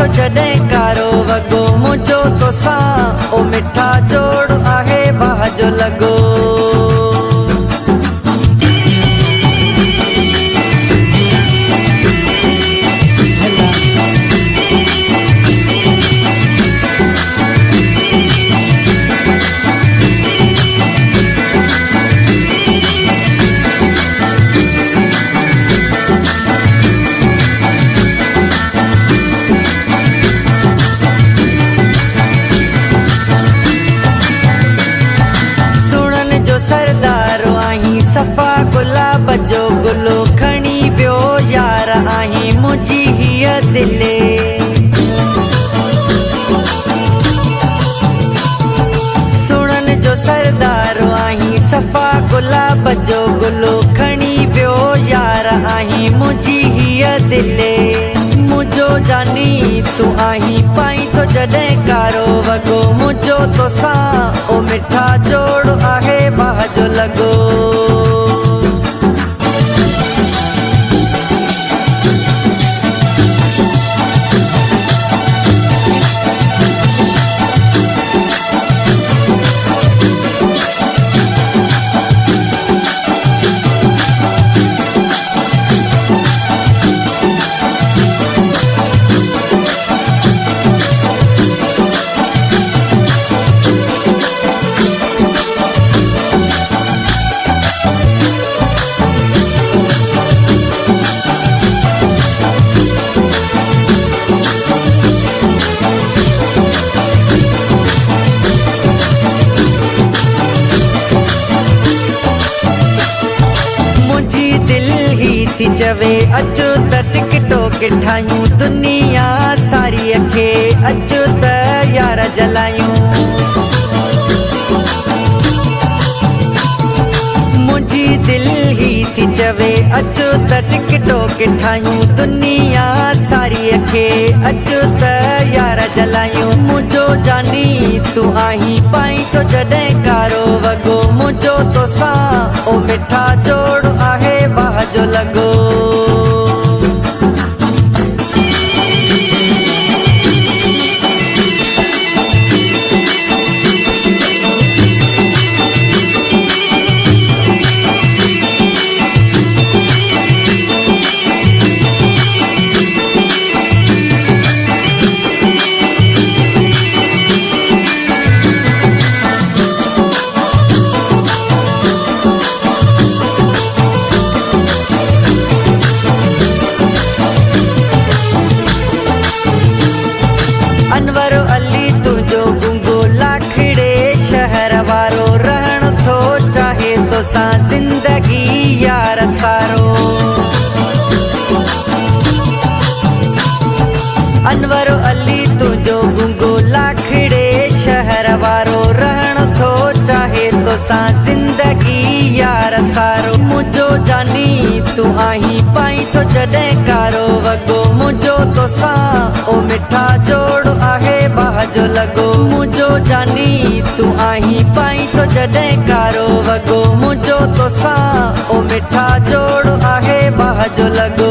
थो जॾहिं कारो वॻो मुंहिंजो तोसां ओ मिठा जोड़ आहे बाह जो लॻो। सरदारो आहीं सफ़ा गुलाब जो गुलो खणी वियो यार आहीं मुंहिंजी हीअ दिले। सुणन जो सरदारो आहीं सफ़ा गुलाब जो गुलो खणी वियो यार आहीं मुंहिंजी हीअ दिले। मुंहिंजो जानी तूं आहीं पाई थो जॾहिं कारो वॻो मुंहिंजो तोसां ओ मिठा जोड़ आहे बाह जो लॻो। थी चवे अचो त टिकटो किठायूं दुनिया सारी खे अचो त यार जलायूं। मुंहिंजी दिलि ही थी चवे अचो त टिकटो किठायूं दुनिया सारी खे अचो त यार जलायूं। मुंहिंजो जानी तूं आहीं पाई थो जॾहिं कारो वॻो मुंहिंजो तोसां ओ मिठा जोड़ आहे बाह जो लॻो। अनवर अली तुंहिंजो गुंगो लाखड़े शहर वारो रहण थो चाहे तोसां ज़िंदगी यार सारो। अनवर अली तुंहिंजो गुंगो लाखड़े शहर वारो रहण थो चाहे तोसां ज़िंदगी यार सारो। मुंहिंजो जानी तूं आहीं पाई थो जॾहिं कारो वॻो मुंहिंजो तोसां ओ मिठा जोड़ आहे बाह जो लॻो। मुंहिंजो जानी तूं आहीं पाई थो जॾहिं कारो वॻो मुंहिंजो तोसां ओ मिठा जोड़ आहे बाह जो लॻो।